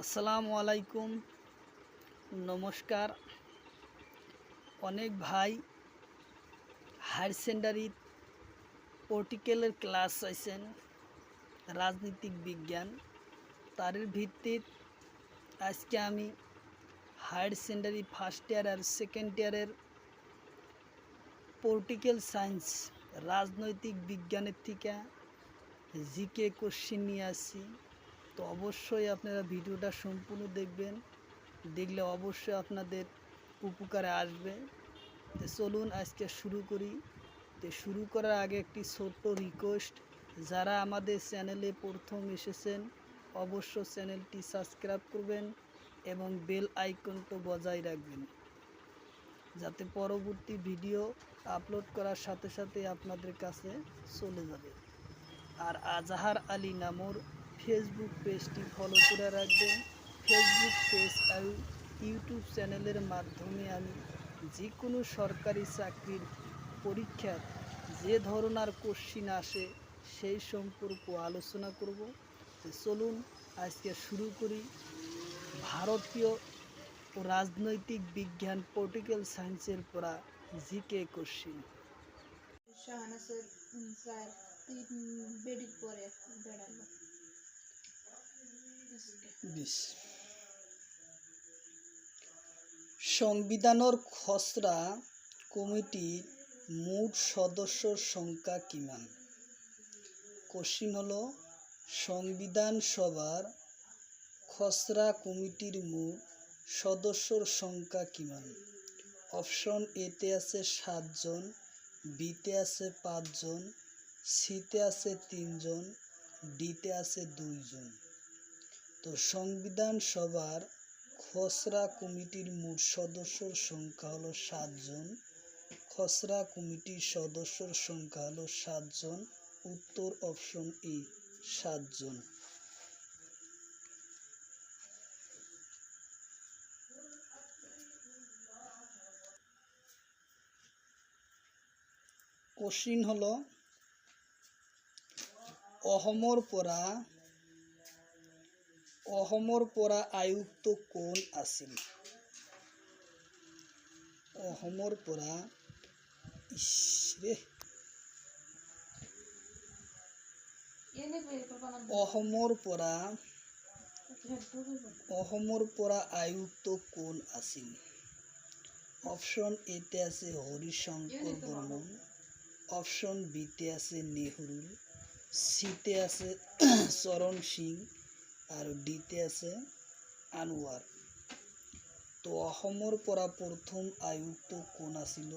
আসসালামু আলাইকুম, নমস্কার। অনেক ভাই হায়ার সেকেন্ডারি পলিটিক্যালের ক্লাস চাইছেন, রাজনীতিক বিজ্ঞান। তার ভিত্তিত আজকে আমি হায়ার সেকেন্ডারি ফার্স্ট ইয়ার আর সেকেন্ড ইয়ারের পলিটিক্যাল সায়েন্স রাজনৈতিক বিজ্ঞানের থেকে জিকে কোশ্চিন নিয়ে আসছি। তো অবশ্যই আপনারা ভিডিওটা সম্পূর্ণ দেখবেন, দেখলে অবশ্যই আপনাদের উপকারে আসবে। তো চলুন আজকে শুরু করি। তো শুরু করার আগে একটি ছোট্ট রিকোয়েস্ট, যারা আমাদের চ্যানেলে প্রথম এসেছেন অবশ্য চ্যানেলটি সাবস্ক্রাইব করবেন এবং বেল আইকনটা বজায় রাখবেন, যাতে পরবর্তী ভিডিও আপলোড করার সাথে সাথে আপনাদের কাছে চলে যাবে। আর আজাহার আলী নামর ফেসবুক পেজটি ফলো করে রাখবেন। ফেসবুক পেজ আর ইউটিউব চ্যানেলের মাধ্যমে আমি যে কোনো সরকারি চাকরির পরীক্ষার যে ধরনের কোশ্চিন আসে সেই সম্পর্কে আলোচনা করব। তো চলুন আজকে শুরু করি। ভারতীয় রাজনৈতিক বিজ্ঞান পলিটিক্যাল সায়েন্সের পড়া GK question. Shahana sir sir বেডির পরে বেড়ালো সংবিধানের খসড়া কমিটির মোট সদস্যর সংখ্যা কিমান? কোশ্চিন হলো, সংবিধান সভার খসড়া কমিটির মোট সদস্যর সংখ্যা কিমান? অপশন এতে আছে 7 জন, বিতে আছে 5 জন, সিতে আছে 3 জন, ডিতে আছে 2 জন। তো সংবিধান সভার খসড়া কমিটির মোট সদস্যর সংখ্যা হলো 7 জন। খসড়া কমিটির সদস্যর সংখ্যা হলো 7 জন। উত্তর অপশন এ, 7 জন। কোশ্চিন হলো, অহমর পরা আয়ুক্ত কোন আছিল? অহমর পরা অহমর পরা আয়ুক্ত কোন আছিল? অপশন এতে আছে হরিশঙ্কর বর্মন, অপশন বিতে আছে নেহরুল, সিতে আছে চরণ সিং, আর ডিতে আছে আনোয়ার। তো অহমর পরা প্রথম আয়ুক্ত কোন আছিল?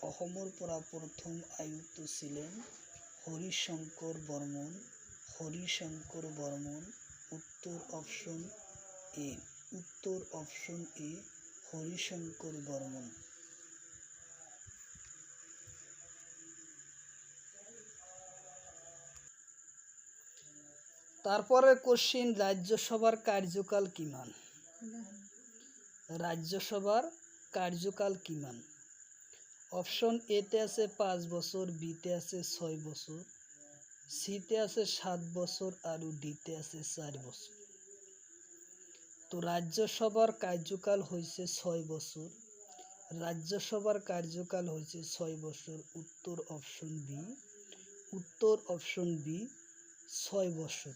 অহমর পরা প্রথম আয়ুক্ত ছিলেন হরিশঙ্কর বর্মন। হরিশঙ্কর বর্মন। উত্তর অপশন এ, উত্তর অপশন এ, হরিশঙ্কর বর্মন। তারপরে কোশ্চিন, রাজ্যসভার কার্যকাল কিমান? রাজ্যসভার কার্যকাল কিমান? অপশন এতে আছে 5 বছর, বিতে আছে 6 বছর, সিতে আছে 7 বছর, আর ডিতে আছে 4 বছর। তো রাজ্যসভার কার্যকাল হয়েছে 6 বছর। রাজ্যসভার কার্যকাল হয়েছে 6 বছর। উত্তর অপশন বি, উত্তর অপশন বি, 6 বছর।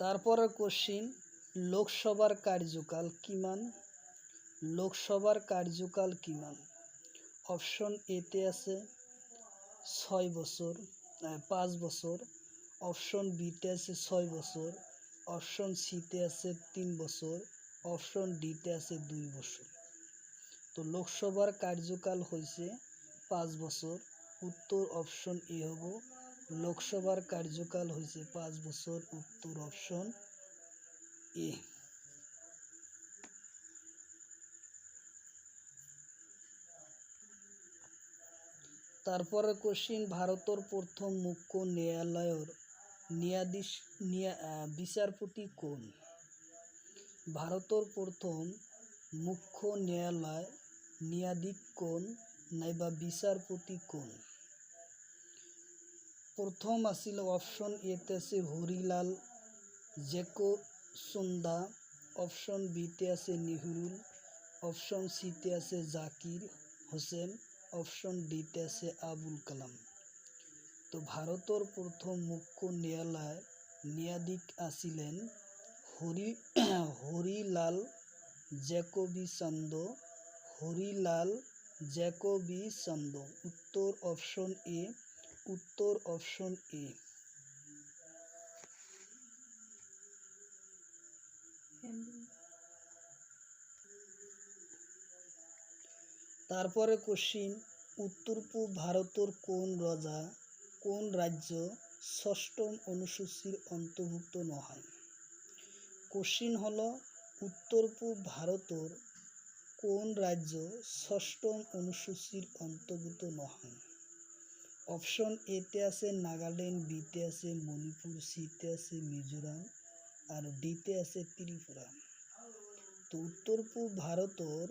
তারপরে কোশ্চিন, লোকসভার কার্যকাল কিমান? লোকসভার কার্যকাল কিমান? অপশন এতে আছে 6 বছর, 5 বছর, অপশন বিতে আছে 6 বছর, অপশন সিতে আছে 3 বছর, অপশন ডিতে আছে 2 বছর। তো লোকসভার কার্যকাল হয়েছে 5 বছর। উত্তর অপশন এ হব, লোকসভার কার্যকাল হয়েছে 5 বছর। উত্তর অপশন এ। তারপরে কোশ্চিন, ভারতের প্রথম মুখ্য ন্যায়ালয়ের বিচারপতি কোন? ভারতের প্রথম মুখ্য ন্যায়ালয় ন্যায়াধীশ কোন, নাইবা বিচারপতি কোন? প্রথম আছিল অপশন এতে আছে হরিলাল জেকোসুন্দা, অপশন বিতে আছে নেহরুল, অপশন সিতে আছে জাকির হোসেন, অপশন ডিতে আছে আবুল কালাম। তো ভারতের প্রথম মুখ্য ন্যায়াধীশ আছিলেন হরিলাল জ্যাকোবিচান্দ। হরিলাল জ্যাকোবিচান্দ। উত্তর অপশন এ। উত্তর অপশন এ। তারপরে কোশ্চিন, উত্তর পূর্ব ভারতের কোন রাজ্য ষষ্ঠম অনুসূচির অন্তর্ভুক্ত নয়? কোশ্চিন হলো উত্তর পূর্ব ভারতের কোন রাজ্য ষষ্ঠম অনুসূচির অন্তর্ভুক্ত নয়? অপশন এতে আছে নাগাল্যান্ড, বিতে আছে মণিপুর, সিতে আছে মিজোরাম আর ডিতে আছে ত্রিপুরা। তো উত্তর পূর্ব ভারতের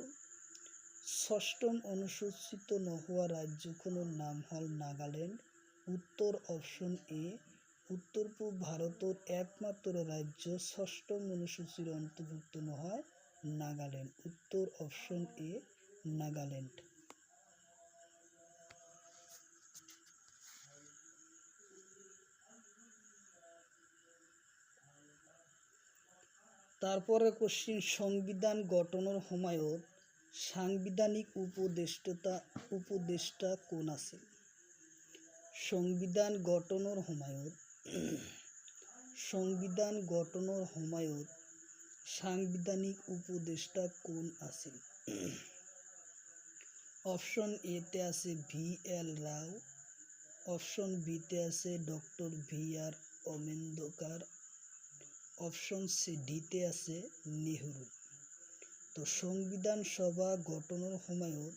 ষষ্ঠম অনুসূচিত নহওয়া রাজ্যখনের নাম হল নাগাল্যান্ড। উত্তর অপশন এ। উত্তর পূর্ব ভারতের একমাত্র রাজ্য ষষ্ঠম অনুসূচির অন্তর্ভুক্ত নহয় নাগাল্যান্ড। উত্তর অপশন এ, নাগাল্যান্ড। তারপরে কোশ্চিন, সংবিধান গঠনের সময়ত সাংবিধানিক উপদেষ্টা কোন আছে? সংবিধান গঠনের সময়ত সাংবিধানিক উপদেষ্টা কোন আছে? অপশন এতে আছে VL রাও, অপশন বিতে আছে ডক্টর VR আম্বেদকর, অপশন ডিতে আছে নেহরু। তো সংবিধান সভা গঠনের সময়ত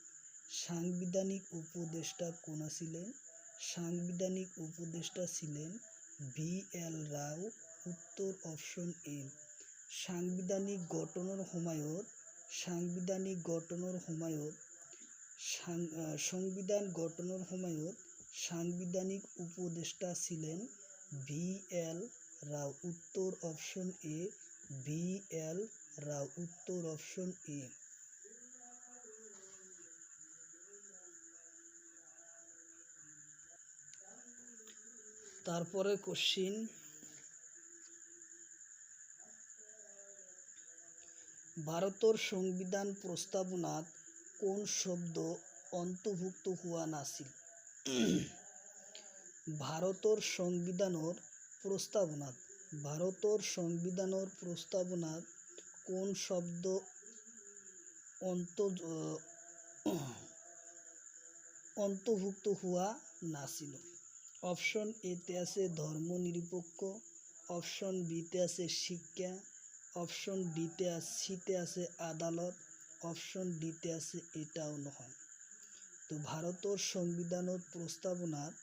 সাংবিধানিক উপদেষ্টা কোন ছিলেন? সাংবিধানিক উপদেষ্টা ছিলেন VL রাও। উত্তর অপশন এ। সাংবিধানিক গঠনের সময়ত সাংবিধানিক উপদেষ্টা ছিলেন VL রাও। উত্তর অপশন এ, VL রাও। উত্তর অপশন এ। তারপরে কোশ্চিন, ভারতের সংবিধান প্রস্তাবনাত কোন শব্দ অন্তর্ভুক্ত হওয়া নাছিল? ভারতের সংবিধানের প্রস্তাবনাত কোন শব্দ অন্তর্ভুক্ত হওয়া নাছিল? অপশন এতে আছে ধর্মনিরপেক্ষ, অপশন বিতে আছে শিক্ষা, অপশন সিতে আছে আদালত, অপশন ডিতে আছে এটাও নয়। তো ভারতের সংবিধানের প্রস্তাবনাত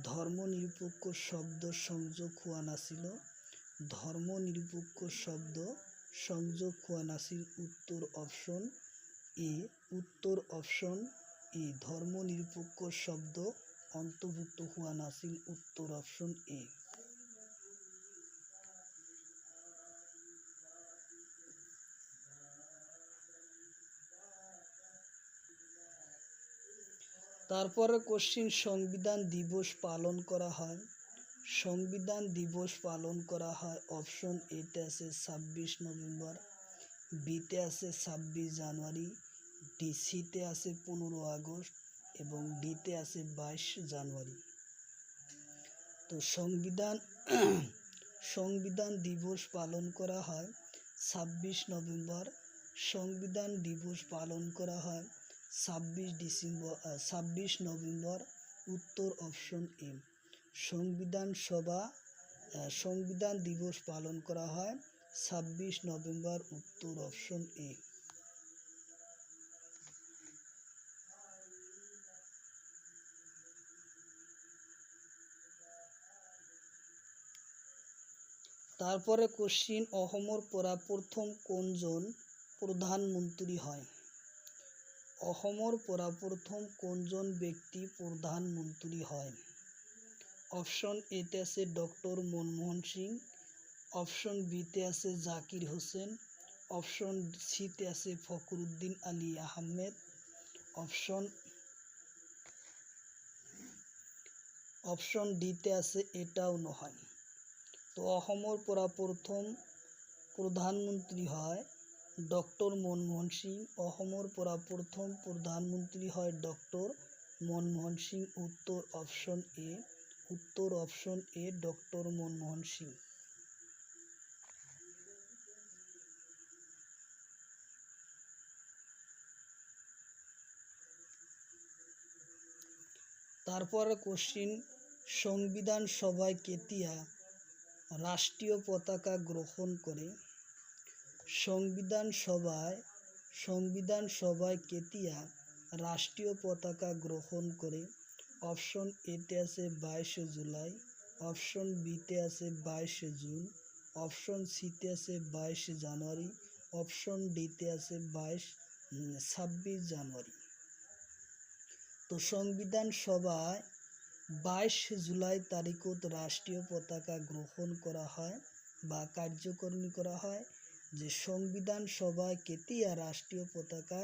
ধর্মনিরপেক্ষ শব্দ সংযোগ হওয়া নাছিল। ধর্মনিরপেক্ষ শব্দ সংযোগ হওয়া নাছিল। উত্তর অপশন এ। উত্তর অপশন এ। ধর্মনিরপেক্ষ শব্দ অন্তর্ভুক্ত হওয়া নাছিল। উত্তর অপশন এ। তারপরে কোশ্চিন, সংবিধান দিবস পালন করা হয়। সংবিধান দিবস পালন করা হয় অপশন এতে আছে 26 নভেম্বর, বিতে আছে 26 জানুয়ারি, সিতে আছে 15 আগস্ট এবং ডিতে আছে 22 জানুয়ারি। তো সংবিধান দিবস পালন করা হয় 26 নভেম্বর। সংবিধান দিবস পালন করা হয় 26 নভেম্বর। উত্তর অপশন এ। সংবিধান দিবস পালন করা হয় 26 নভেম্বর। উত্তর অপশন এ। তারপরে কোশ্চিন, অসমৰ পৰা প্ৰথম কোনজন প্ৰধানমন্ত্ৰী হয়? অসমৰ পৰা প্ৰথম কোনজন ব্যক্তি প্ৰধানমন্ত্ৰী হয়? অপশন এতে আছে ডক্টর মনমোহন সিং, অপশন বিতে আছে জাকির হোসেন, অপশন সিতে আছে ফখরুদ্দিন আলী আহমেদ, অপশন ডিতে আছে এটাও নহয়। তো অসমৰ পৰা প্ৰথম প্ৰধানমন্ত্ৰী হয় ডক্টৰ মনমোহন সিং। অসমৰ পৰা প্ৰথম প্ৰধানমন্ত্ৰী হয় ডক্টৰ মনমোহন সিং। উত্তৰ option A, doctor Manmohan Singh. তারপরে কোশ্চিন, সংবিধান সভায় কেতিয়া রাষ্ট্রীয় পতাকা গ্রহণ করে? সংবিধান সভায় কেতিয়া রাষ্ট্রীয় পতাকা গ্রহণ করে? অপশন এতে আছে 22 জুলাই, অপশন বিতে আছে 22 জুন, অপশন সিতে আছে 22 জানুয়ারি, অপশন ডিতে আছে 26 জানুয়ারি। তো সংবিধান সভায় 22 জুলাই তারিখত রাষ্ট্রীয় পতাকা গ্রহণ করা হয় বা কার্যকরী করা হয়। যে সংবিধান সভায় কেতিয়া রাষ্ট্রীয় পতাকা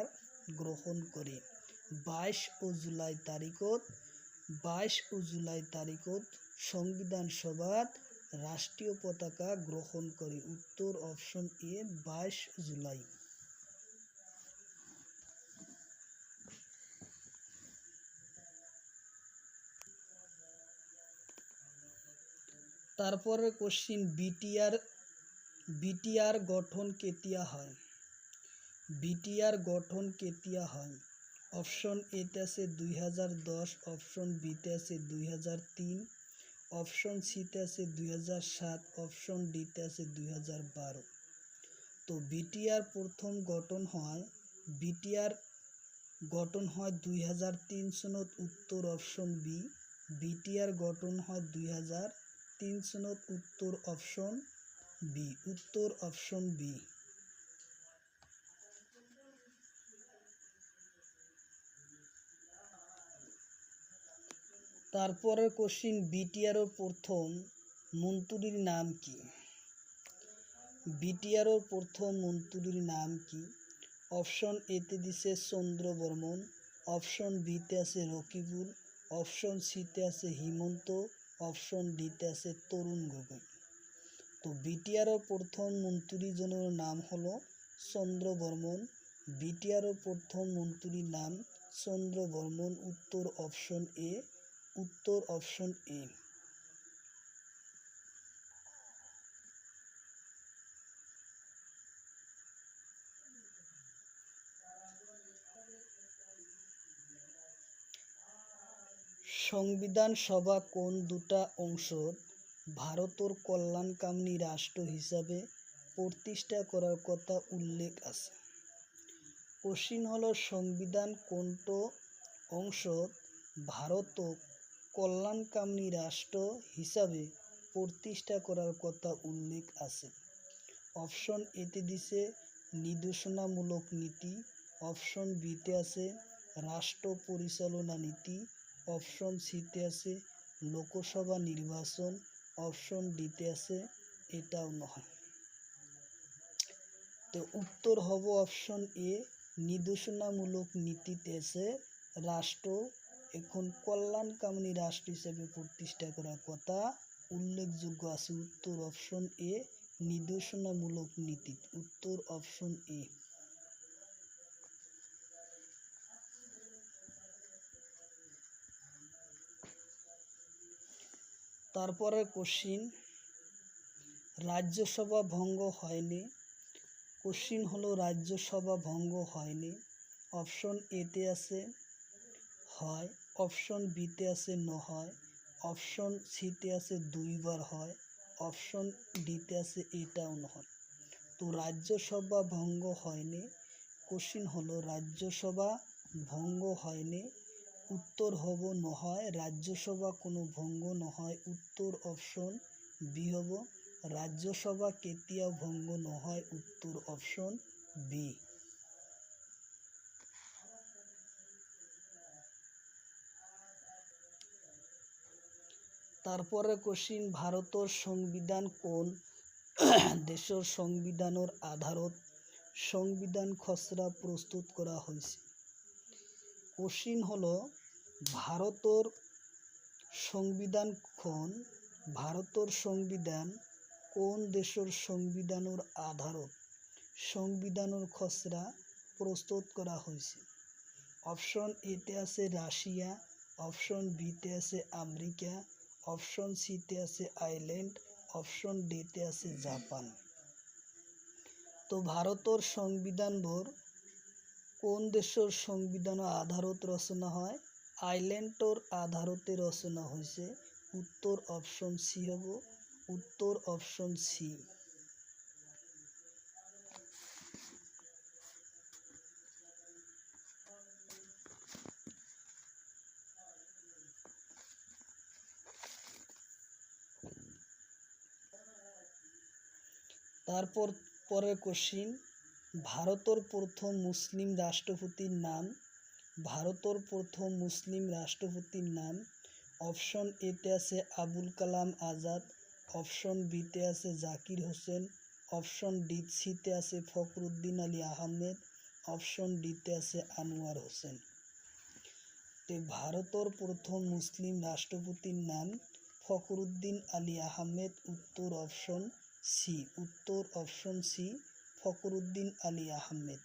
গ্রহণ করে? 22 জুলাই তারিখত সংবিধান সভাত রাষ্ট্রীয় পতাকা গ্রহণ করে। উত্তর অপশন এ, 22 জুলাই। তারপরে কোশ্চিন, বিটিআর গঠন কেতিয়া হয়? বিটিআর গঠন কেতিয়া হয়? অপশন এতে আছে 2010, অপশন বিতে আছে 2003, অপশন সিতে আছে 2007, অপশন ডিতে আছে 2012। তো বিটিআর প্রথম গঠন হয় 2003 সনত। উত্তর অপশন বি। বিটিআর গঠন হয় 2003 সনত। উত্তর অপশন বি। তারপরে কোশ্চিন, বিটিআর প্রথম মন্ত্রীর নাম কি? বিটিআর প্রথম মন্ত্রীর নাম কি? অপশন এতে দিছে চন্দ্র বর্মন, অপশন বিতে আছে রকিবুল, অপশন সিতে আছে হিমন্ত, অপশন ডিতে আছে তরুণ গগৈ। তো বিটিআর প্রথম মন্ত্রীজনের নাম হলো চন্দ্র বর্মন। বিটিআর প্রথম মন্ত্রীর নাম চন্দ্র বর্মন। উত্তর অপশন এ। সংবিধান সভা কোন দুটা অংশত ভারতের কল্যাণকামী রাষ্ট্র হিসাবে প্রতিষ্ঠা করার কথা উল্লেখ আছে? কোশ্চিন হলো সংবিধান কোনটো অংশত ভারতক কল্যাণকামী রাষ্ট্র হিসাবে প্রতিষ্ঠা করার কথা উল্লেখ আছে? অপশন এতে দিছে নির্দেশনামূলক নীতি, অপশন বিতে আছে রাষ্ট্র পরিচালনা নীতি, অপশন সিতে আছে লোকসভা নির্বাচন, অপশন ডিতে আছে এটাও নহয়। তো উত্তর হব অপশন এ, নির্দেশনামূলক নীতিতে আছে রাষ্ট্র এখন কল্যাণকামী রাষ্ট্র হিসেবে প্রতিষ্ঠা করার কথা উল্লেখযোগ্য আছে। উত্তর অপশন এ, নির্দেশনামূলক নীতি। উত্তর অপশন এ। তারপরে কোশ্চিন, রাজ্যসভা ভঙ্গ হয়নি। কোশ্চিন হলো রাজ্যসভা ভঙ্গ হয়নি। অপশন এতে আছে হয়, অপশন বিতে আছে নহয়, অপশন সিতে আছে 2 বার হয়, অপশন ডিতে আছে এটাও নহয়। তো রাজ্যসভা ভঙ্গ হয়নি। কোশ্চিন হলো রাজ্যসভা ভঙ্গ হয়নি। উত্তর হব নহয়, রাজ্যসভা কোনো ভঙ্গ নহয়। উত্তর অপশন বি হব, রাজ্যসভা কেতিয়াও ভঙ্গ নহয়। উত্তর অপশন বি। তারপরে কোশ্চিন, ভারতের সংবিধান কোন দেশের সংবিধানের আধারত সংবিধান খসড়া প্রস্তুত করা হয়েছে? কোশ্চিন হলো ভারতের সংবিধান ভারতের সংবিধান কোন দেশের সংবিধানের আধারত সংবিধানের খসড়া প্রস্তুত করা হয়েছে? অপশন এতে আছে রাশিয়া, অপশন বিতে আছে আমেরিকা, অপশন সিতে আছে আয়ারল্যান্ড, অপশন ডিতে আছে জাপান। তো ভারতের সংবিধান কোন দেশের সংবিধান আধারত রচনা হয়? আয়ারল্যান্ডের আধারতে রচনা হয়েছে। উত্তর অপশন সি হব, উত্তর অপশন সি। তারপর পরের কোশ্চিন, ভারতের প্রথম মুসলিম রাষ্ট্রপতির নাম? ভারতের প্রথম মুসলিম রাষ্ট্রপতির নাম অপশন এতে আছে আবুল কালাম আজাদ, অপশন বিতে আছে জাকির হোসেন, অপশন সিতে আছে ফখরুদ্দিন আলী আহমেদ, অপশন ডিতে আছে আনোয়ার হোসেন। তো ভারতের প্রথম মুসলিম রাষ্ট্রপতির নাম ফখরুদ্দিন আলী আহমেদ, উত্তর অপশন সি, উত্তর অপশন সি, ফখরুদ্দিন আলী আহমেদ।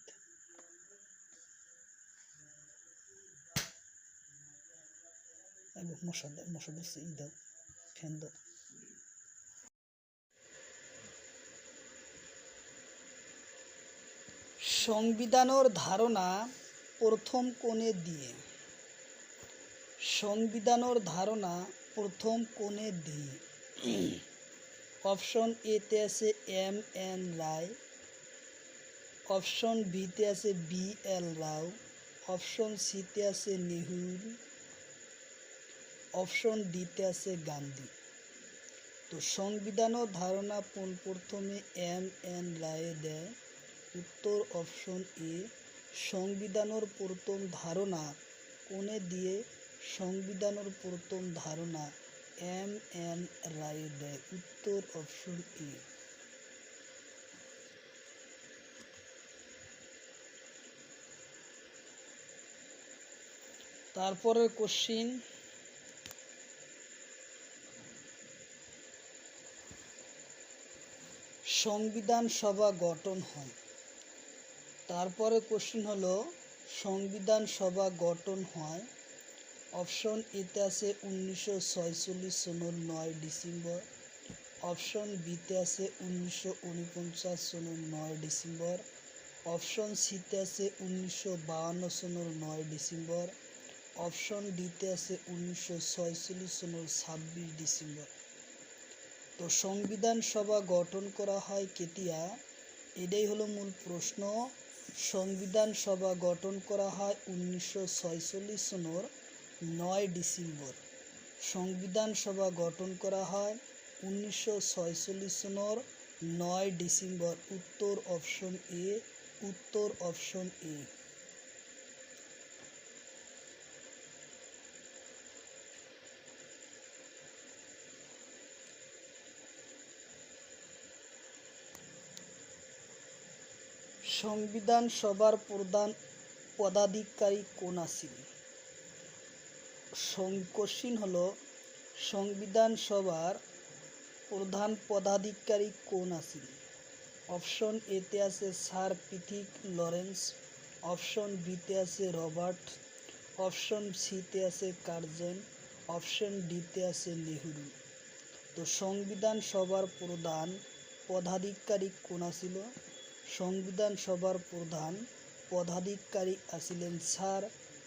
সংবিধানের ধারণা প্রথম কোণে দিয়ে? সংবিধানের ধারণা প্রথম কোণে দিয়ে অপশন এতে আছে এম এন রায়, অপশন বিতে আছে বি এল রাও, অপশন সিতে আছে নেহরু, অপশন ডিতে আছে গান্ধী। তো সংবিধানের ধারণা প্রথমে এম এন রায় দেয়, উত্তর অপশন এ। সংবিধানের প্রথম ধারণা কোণে দিয়ে? সংবিধানের প্রথম ধারণা এম এন রায় দেয়, উত্তর অপশন এ। তারপরে কোশ্চিন, সংবিধান সভা গঠন হয়? তারপরে কোশ্চিন হলো সংবিধান সভা গঠন হয় অপশন এতে আছে 1946 সনের 9 ডিসেম্বর, অপশন বিতে আছে 1949 সনের 9 ডিসেম্বর, অপশন সিতে আছে 1952 সনের 9 ডিসেম্বর, অপশন ডিতে আছে 1946 সনের 26 ডিসেম্বর। তো সংবিধান সভা গঠন করা হয় কেতিয়া? এটাই হলো মূল প্রশ্ন। সংবিধান সভা গঠন করা হয় 1946 সনের 9 ডিসেম্বর। সংবিধান সভা গঠন করা হয় 1946 সনের 9 ডিসেম্বর, উত্তর অপশন এ, উত্তর অপশন এ। সংবিধান সভার প্রধান পদাধিকারী কোন আছিল? কোশ্চিন হলো সংবিধান সভার প্রধান পদাধিকারী কোন আছিল? অপশন এতে আছে স্যার পিথিক লরেন্স, অপশন বিতে আছে রবার্ট, অপশন সিতে আছে কার্জন, অপশন ডিতে আছে নেহরু। তো সংবিধান সভার প্রধান পদাধিকারী কোন আছিল? সংবিধান সভার প্রধান পদাধিকারী আছিলেন স্যার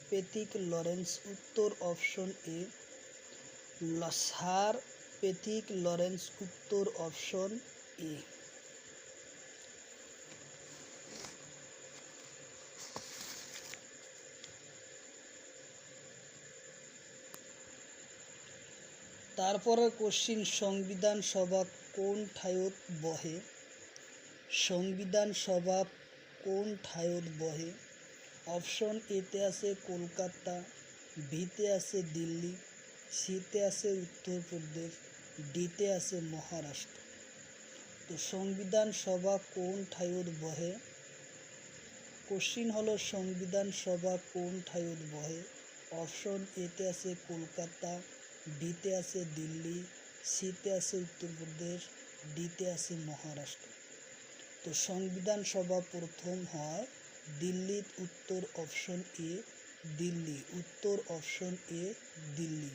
পেথিক লরেন্স, উত্তর option A, sir Pethick Lawrence, উত্তর অপশন এ। তারপরে কোশ্চিন, সংবিধান সভা কোন ঠাইত বহে? সংবিধান সভা কোন ঠাইত বহে? অপশন এতে আছে কলকাতা, বিতে আছে দিল্লি, সিতে আছে উত্তরপ্রদেশ, ডিতে আছে মহারাষ্ট্র। তো সংবিধান সভা কোন ঠাইত বহে? কোশ্চিন হলো সংবিধান সভা কোন ঠাইত বহে? অপশন এতে আছে কলকাতা, বিতে আছে দিল্লি, সিতে আছে উত্তরপ্রদেশ, ডিতে আছে মহারাষ্ট্র। তো সংবিধান সভা প্রথম হয় দিল্লির। উত্তর অপশন এ দিল্লি, উত্তর অপশন এ দিল্লি।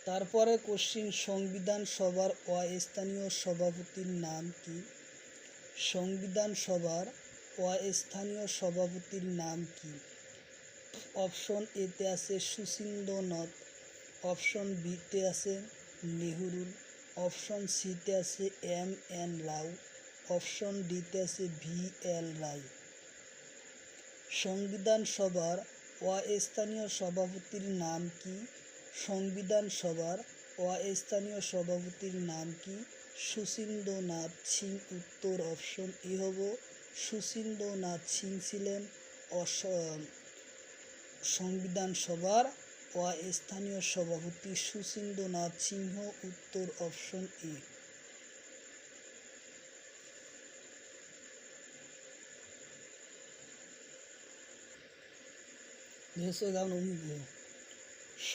তারপরে কোশ্চিন, সংবিধান সভার অস্থানীয় সভাপতির নাম কি? সংবিধান সভার অস্থানীয় সভাপতির নাম কি? অপশন এতে আছে সুশীন্দ্রনাথ, অপশন বিতে আছে নেহরুল, অপশন সিতে আছে এম রাও, অপশন ডিতে আছে VL রায়। সংবিধান সভার অস্থানীয় সভাপতির নাম কি? সংবিধান সভার অস্থানীয় সভাপতির নাম কি? সুশীন্দ্রনাথ সিং। উত্তর অপশন এ হব সুশীন্দ্রনাথ সিং ছিলেন সংবিধান সভার অস্থানীয় সভাপতি সুশীন্দ্রনাথ সিংহ। উত্তর অপশন এ।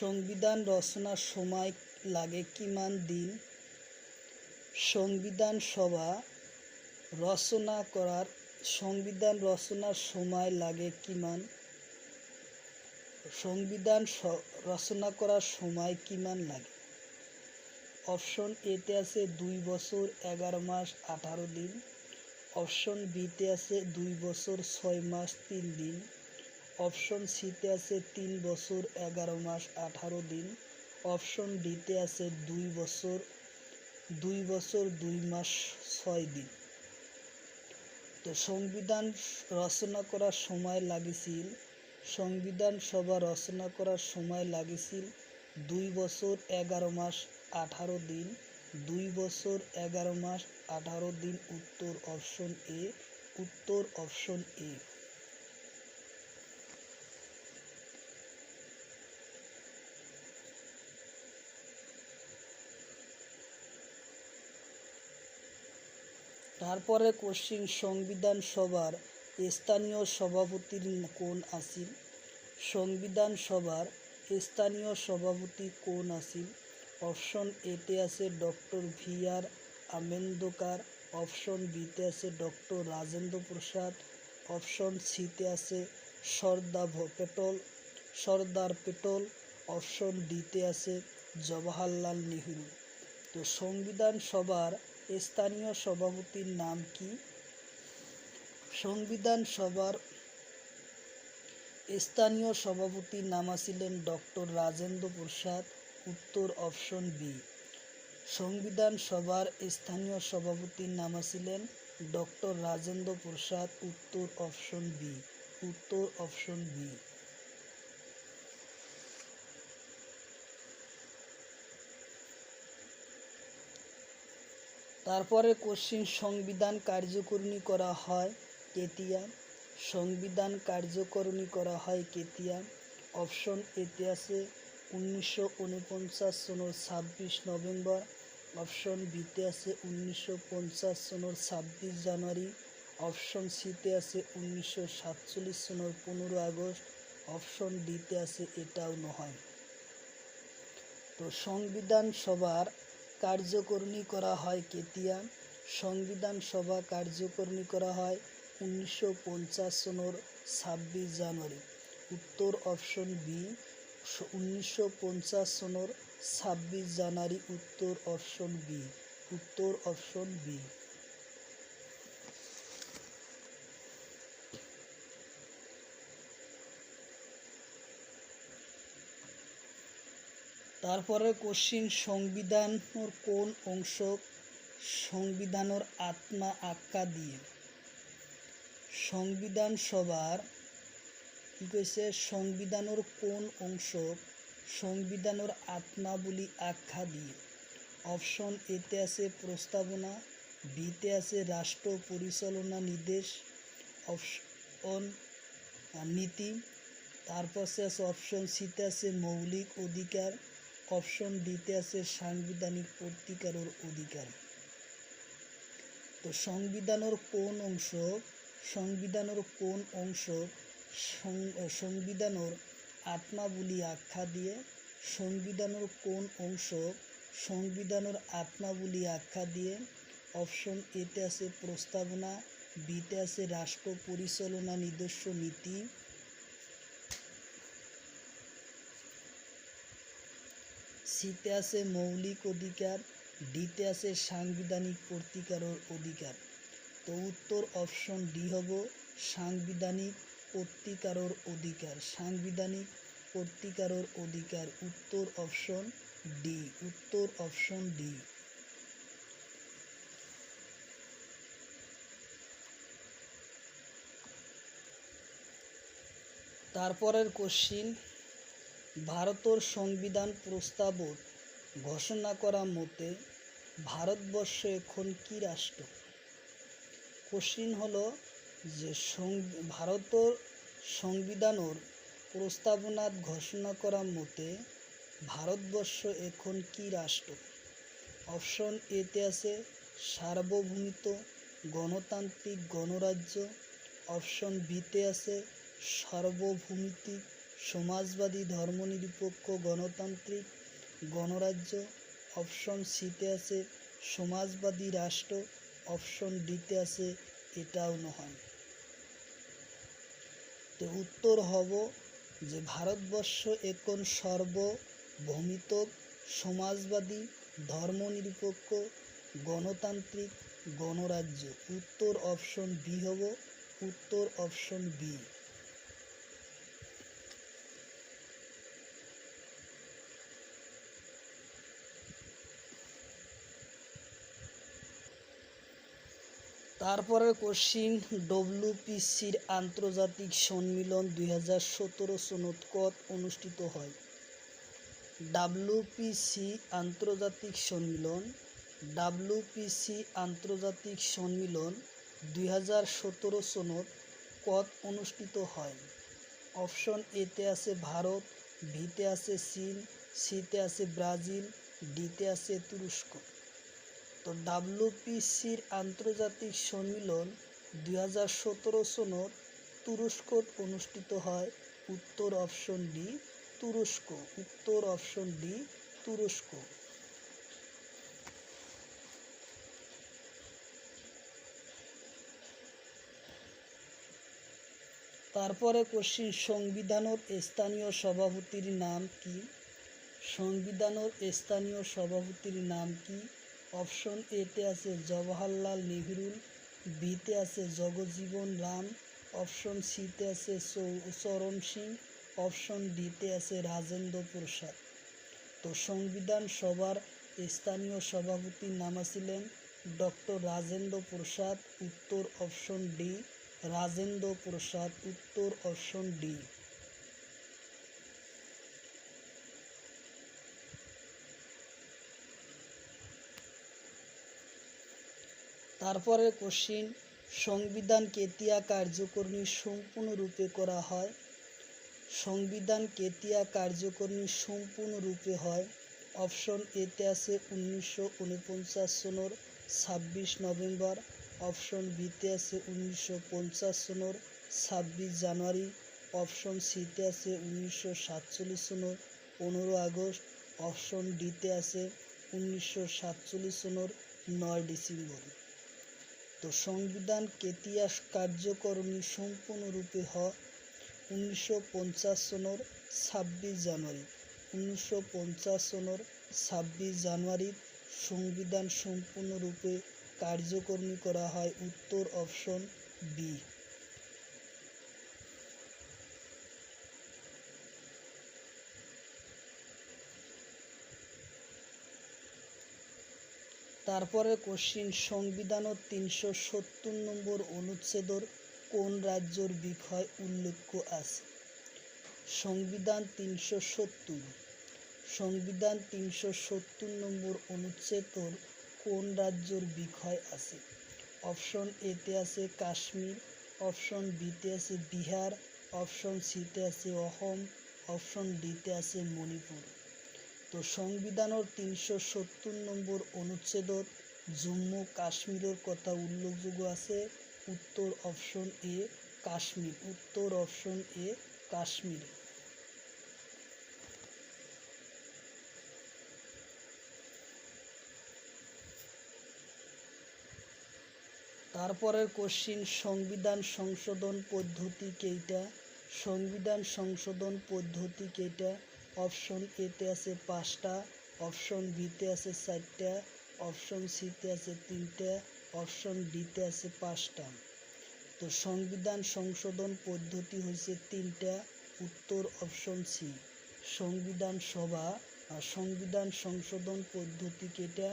সংবিধান রচনার সময় লাগে কিমান দিন? সংবিধান রচনার সময় লাগে কিমান? সংবিধান রচনা করার সময় কিমান লাগে? অপশন এতে আছে 2 বছর 11 মাস 18 দিন, অপশন বিতে আছে 2 বছর 6 মাস 3 দিন, অপশন সিতে আছে 3 বছর 11 মাস 18 দিন, অপশন ডিতে আছে 2 বছর 2 মাস 6 দিন। তো সংবিধান রচনা করার সময় লাগেছিল, সংবিধান সভা রচনা করার সময় লাগেছিল 2 বছর 11 মাস 18 দিন, 2 বছর 11 মাস 18 দিন। উত্তর অপশন এ, উত্তর অপশন এ। তারপরে কোশ্চিন, সংবিধান সভার স্থানীয় সভাপতির কোন আছিল? সংবিধান সভার স্থানীয় সভাপতি কোন আছিল? অপশন এতে আছে ডক্টর VR আম্বেদকর, অপশন বিতে আছে ডক্টর রাজেন্দ্র প্রসাদ, অপশন সিতে আছে সর্দার পেটেল, অপশন ডিতে আছে জওহরলাল নেহরু। তো সংবিধান সভার স্থানীয় সভাপতির নাম কি? সংবিধান সভার স্থানীয় সভাপতির নাম ছিলেন ডক্টর রাজেন্দ্র প্রসাদ। উত্তর অপশন বি। সংবিধান সভার স্থানীয় সভাপতির নাম ছিলেন ডক্টর রাজেন্দ্র প্রসাদ। উত্তর অপশন বি, উত্তর অপশন বি। তারপরে কোশ্চিন, সংবিধান কার্যকরী করা হয় কেতিয়া? সংবিধান কার্যকরী করা হয় কেতিয়া? অপশন এতে আছে 1949 সনের 26 নভেম্বর, অপশন বিতে আছে 1950 সনের 26 জানুয়ারি, অপশন সিতে আছে 1947 সনের 15 আগস্ট, অপশন ডিতে আছে এটাও নয়। তো সংবিধান সভার কার্যকরী করা হয় কেতিয়া? সংবিধান সভা কার্যকরী করা হয় 1950 সনের 26 জানুয়ারি। উত্তর অপশন বি, 1950 সনের 26 জানুয়ারি। উত্তর অপশন বি, উত্তর অপশন বি। তারপরে কোশ্চিন, সংবিধানের কোন অংশ সংবিধানের আত্মা আখ্যা দিয়ে? সংবিধান সভার কি কইছে, সংবিধানের কোন অংশ সংবিধানের আত্মা বলি আখ্যা দিয়ে? অপশন এতে আছে প্রস্তাবনা, বিতে আছে রাষ্ট্র পরিচালনা নির্দেশ অপশন নীতি। তারপর আছে অপশন সিতে আছে মৌলিক অধিকার, অপশন ডিতে আছে সাংবিধানিক প্রতিকারের অধিকার। তো সংবিধানের কোন অংশ সংবিধানের আত্মাবলী আখ্যা দিয়ে? সংবিধানের কোন অংশ সংবিধানের আত্মাবলী আখ্যা দিয়ে? অপশন এতে আছে প্রস্তাবনা, বিতে আছে রাষ্ট্র পরিচালনা নিজস্ব নীতি, সিতে আছে মৌলিক অধিকার, ডিতে আছে সাংবিধানিক প্রতিকারের অধিকার। তো উত্তর অপশন ডি হব সাংবিধানিক প্রতিকারের অধিকার। সাংবিধানিক প্রতিকারের অধিকার উত্তর অপশন ডি। উত্তর অপশন ডি। তারপরের কোশ্চিন, ভারতের সংবিধান প্রস্তাবত ঘোষণা করা মতে ভারতবর্ষ এখন কি রাষ্ট্র? কোশ্চিন হলো যে ভারতের সংবিধানের প্রস্তাবনাত ঘোষণা করা মতে ভারতবর্ষ এখন কি রাষ্ট্র? অপশন এতে আছে সার্বভৌমিত গণতান্ত্রিক গণরাজ্য, অপশন বিতে আছে সার্বভৌমিক সমাজবাদী ধর্মনিরপেক্ষ গণতান্ত্রিক গণরাজ্য, অপশন সিতে আছে সমাজবাদী রাষ্ট্র, অপশন ডিতে আছে এটাও নয়। তো উত্তর হব যে ভারতবর্ষ এখন সার্বভৌমিক সমাজবাদী ধর্মনিরপেক্ষ গণতান্ত্রিক গণরাজ্য। উত্তর অপশন বি হব। উত্তর অপশন বি। তারপরের কোশ্চিন, ডব্লিউপিসির আন্তর্জাতিক সম্মিলন 2017 সনত কত অনুষ্ঠিত হয়? ডাব্লিউপিসি আন্তর্জাতিক সম্মিলন 2017 সনত কত অনুষ্ঠিত হয়? অপশন এতে আছে ভারত, বিতে আছে চীন, সিতে আছে ব্রাজিল, ডিতে আছে তুরস্ক। তো ডাব্লিউপিসির আন্তর্জাতিক সম্মিলন 2017 সনত তুরস্কত অনুষ্ঠিত হয়। উত্তর অপশন ডি তুরস্ক। উত্তর অপশন ডি তুরস্ক। তারপরে কোশ্চিন, সংবিধানের স্থানীয় সভাপতির নাম কি? সংবিধানের স্থানীয় সভাপতির নাম কি? অপশন এতে আছে জওহরলাল নেহরু, বিতে আছে জগজীবন রাম, অপশন সিতে আছে চরণ সিং, অপশন ডিতে আছে রাজেন্দ্র প্রসাদ। তো সংবিধান সভার স্থানীয় সভাপতির নাম ছিলেন ডক্টর রাজেন্দ্র প্রসাদ। উত্তর অপশন ডি রাজেন্দ্র প্রসাদ। উত্তর অপশন ডি। তারপরে কোশ্চিন, সংবিধান কেতিয়া কার্যকরী সম্পূর্ণরূপে করা হয়? সংবিধান কেতিয়া কার্যকরী সম্পূর্ণরূপে হয়? অপশন এতে আছে 1949 সনের 26 নভেম্বর, অপশন বিতে আছে 1950 সনের 26 জানুয়ারি, অপশন সিতে আছে 1947 সনের 15 আগস্ট, অপশন ডিতে আছে 1947 সনের 9 ডিসেম্বর। তো সংবিধান কেতিয়া কার্যকরী সম্পূর্ণরূপে হয়? 1950 সনের 26 জানুয়ারি। 1950 সনের 26 জানুয়ারি সংবিধান সম্পূর্ণরূপে কার্যকরী করা হয়। উত্তর অপশন বি। তারপরে কোশ্চিন, সংবিধানের 370 নম্বর অনুচ্ছেদের কোন রাজ্যের বিষয় উল্লেখ আছে? সংবিধান 370 নম্বর অনুচ্ছেদের কোন রাজ্যের বিষয় আছে? অপশন এতে আছে কাশ্মীর, অপশন বিতে আছে বিহার, অপশন সিতে আছে অসম, অপশন ডিতে আছে মণিপুর। তো সংবিধানের 370 নম্বর অনুচ্ছেদত জম্মু কাশ্মীরের কথা উল্লেখযোগ্য আছে। উত্তর অপশন এ কাশ্মীর, উত্তর অপশন এ কাশ্মীর। তারপরের কোশ্চিন, সংবিধান সংশোধন পদ্ধতি কেইটা? সংবিধান সংশোধন পদ্ধতি কেইটা? অপশন এতে আছে 5টা, অপশন বিতে আছে 4টা, অপশন সিতে আছে 3টা, অপশন ডিতে আছে 5টা। তো সংবিধান সংশোধন পদ্ধতি হয়েছে 3টা, উত্তর অপশন সি সংবিধান সভা। আর সংবিধান সংশোধন পদ্ধতি কেটা?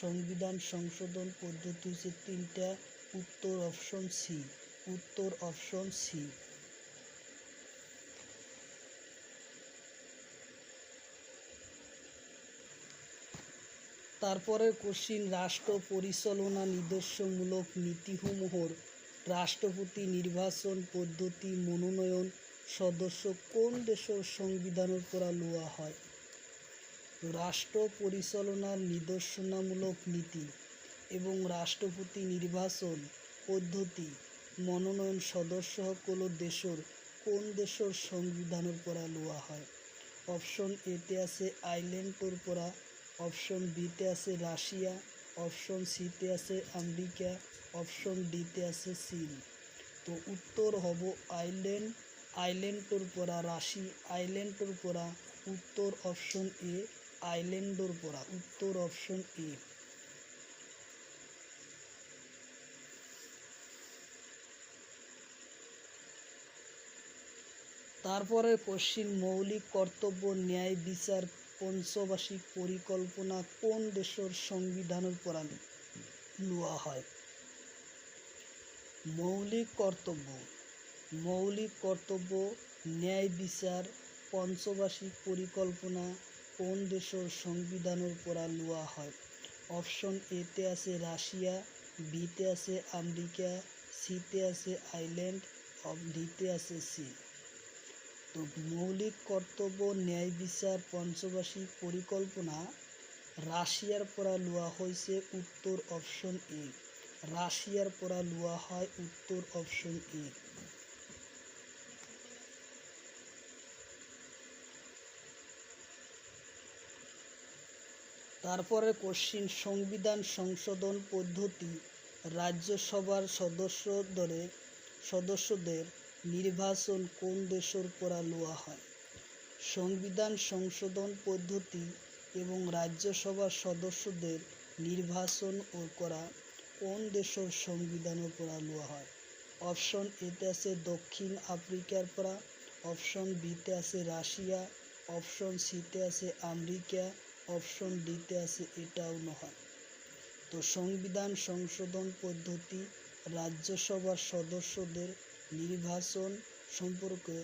সংবিধান সংশোধন পদ্ধতি হচ্ছে 3টা, উত্তর অপশন সি, উত্তর অপশন সি। তারপরের কোশ্চিন, রাষ্ট্র পরিচালনা নির্দেশমূলক নীতিসমূহর রাষ্ট্রপতি নির্বাচন পদ্ধতি মনোনয়ন সদস্য কোন দেশের সংবিধানের পরা লওয়া হয়? রাষ্ট্র পরিচালনার নির্দেশনামূলক নীতি এবং রাষ্ট্রপতি নির্বাচন পদ্ধতি মনোনয়ন সদস্য হল দেশের কোন দেশের সংবিধানের পরা লওয়া হয়? অপশন এতে আছে আইল্যান্ডের পরা, অপশন বিতে আছে রাশিয়া, অপশন সিতে আছে আমেরিকা, অপশন ডিতে আছে চীন। তো উত্তর হব আইল্যান্ড, আইল্যান্ডের পরা রাশি, আইল্যান্ডের পরা, উত্তর অপশন এ আইল্যান্ডের পরা, উত্তর অপশন এ। তারপরে কোশ্চিন, মৌলিক কর্তব্য ন্যায় বিচার পঞ্চবার্ষিক পরিকল্পনা কোন দেশের সংবিধানের পরা লওয়া হয়? মৌলিক কর্তব্য, মৌলিক কর্তব্য ন্যায় বিচার পঞ্চবার্ষিক পরিকল্পনা কোন দেশের সংবিধানের পরা লওয়া হয়? অপশন এতে আছে রাশিয়া, বিতে আছে আমেরিকা, সিতে আছে আইল্যান্ড, ডিতে আছে চীন। তো মৌলিক কর্তব্য ন্যায় বিচার পঞ্চবার্ষিক পরিকল্পনা রাশিয়ার পরা লওয়া হয়েছে, উত্তর অপশন এ, রাশিয়ার পরা লওয়া হয়, উত্তর অপশন এ। তারপরে কোশ্চিন, সংবিধান সংশোধন পদ্ধতি রাজ্যসভার সদস্যদের নির্বাচন কোন দেশের পরা লওয়া হয়? সংবিধান সংশোধন পদ্ধতি এবং রাজ্যসভার সদস্যদের নির্বাচন করা কোন দেশের সংবিধানের পরা লওয়া হয়? অপশন এতে আছে দক্ষিণ আফ্রিকার পরা, অপশন বিতে আছে রাশিয়া, অপশন সিতে আছে আমেরিকা, অপশন ডিতে আছে এটাও নয়। তো সংবিধান সংশোধন পদ্ধতি রাজ্যসভার সদস্যদের নির্বাচন সম্পর্কে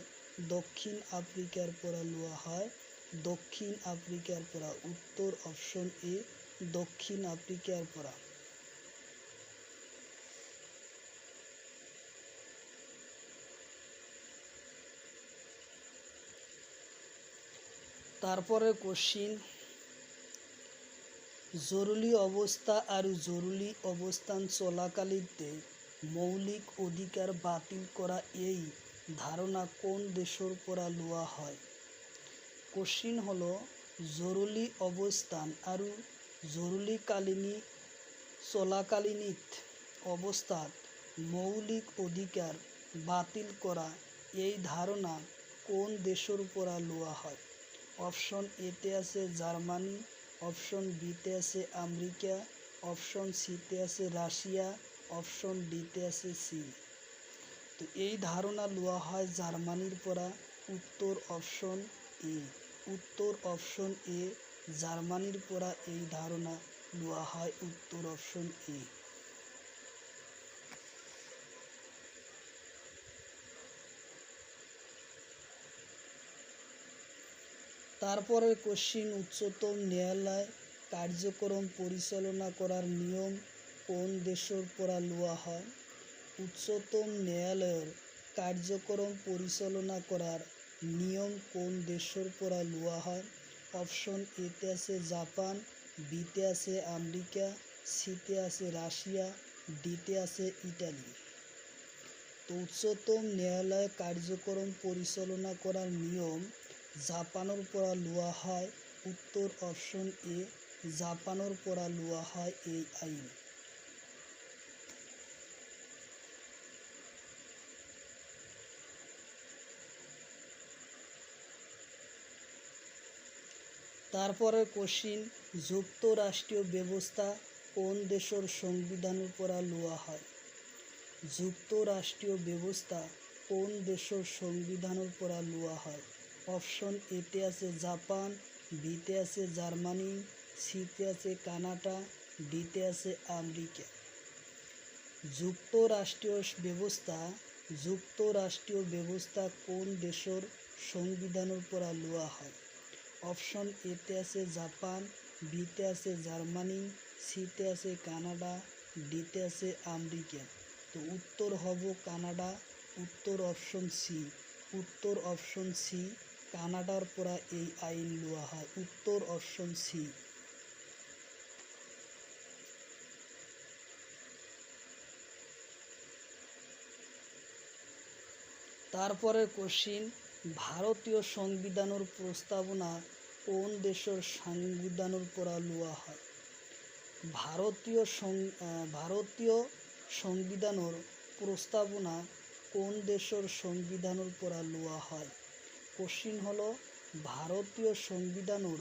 দক্ষিণ আফ্রিকার পরা লওয়া হয়, দক্ষিণ আফ্রিকার পরা, উত্তর অপশন এ দক্ষিণ আফ্রিকার পরা। তারপরে কোশ্চিন, জরুরি অবস্থা আর জরুরি অবস্থান চলাকালীতে মৌলিক অধিকার বাতিল করা এই ধারণা কোন দেশের পরা লওয়া হয়? কোশ্চিন হলো, জরুরি অবস্থান আর জরুরিকালীন চলাকালীনিত অবস্থাত মৌলিক অধিকার বাতিল করা এই ধারণা কোন দেশের পরা লওয়া হয়? অপশন এতে আছে জার্মানি, অপশন বিতে আছে আমেরিকা, অপশন সিতে আছে রাশিয়া, অপশন ডিতে আছে চীন। তো এই ধারণা লওয়া হয় জার্মানির পরা, উত্তর অপশন এ, উত্তর অপশন এ জার্মানির পরা এই ধারণা লওয়া হয়, উত্তর অপশন এ। তারপরে কোশ্চিন, উচ্চতম ন্যায়ালয় কার্যক্রম পরিচালনা করার নিয়ম কোন দেশের পৰা লোৱা হয়? উচ্চতম ন্যায়ালয়ের কার্যক্রম পরিচালনা করার নিয়ম কোন দেশের পৰা লোৱা হয়? অপশন এতে আছে জাপান, বিতে আছে আমেরিকা, সিতে আছে রাশিয়া, ডিতে আছে ইটালি। তো উচ্চতম ন্যায়ালয় কার্যক্রম পরিচালনা করার নিয়ম জাপানের পৰা লোৱা হয়। উত্তর অপশন এ, জাপানের পৰা লোৱা হয় এই আইন। তারপরে কোশ্চিন, যুক্তরাষ্ট্রীয় ব্যবস্থা কোন দেশের সংবিধানের পৰা লোৱা হয়? যুক্তরাষ্ট্রীয় ব্যবস্থা কোন দেশের সংবিধানের পৰা লোৱা হয়? অপশন এতে আছে জাপান, বিতে আছে জার্মানি, সিতে আছে কানাডা, ডিতে আছে আমেরিকা। যুক্তরাষ্ট্রীয় ব্যবস্থা কোন দেশের সংবিধানের পৰা লোৱা হয়? অপশন এতে আছে জাপান, বিতে আছে জার্মানি, সিতে আছে কানাডা, ডিতে আছে আমেরিকা। তো উত্তর হব কানাডা, উত্তর অপশন সি। উত্তর অপশন সি, কানাডার পৰা এই আইন লোৱা হয়। উত্তর অপশন সি। তারপরে কোশ্চিন, ভারতীয় সংবিধানের প্রস্তাবনা কোন দেশের সংবিধানের পৰা লোৱা হয়? ভারতীয় সংবিধানের প্রস্তাবনা কোন দেশের সংবিধানের পৰা লোৱা হয়? কোশ্চিন হলো ভারতীয় সংবিধানের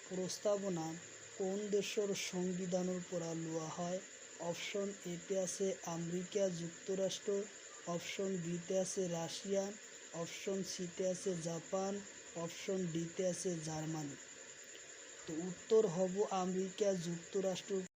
প্রস্তাবনা কোন দেশের সংবিধানের পৰা লোৱা হয়? অপশন এতে আছে আমেরিকা যুক্তরাষ্ট্র, অপশন বিতে আছে রাশিয়া, অপশন সিতে আছে জাপান, অপশন ডিতে আছে জার্মানি। তো উত্তর হব আমেরিকা যুক্তরাষ্ট্র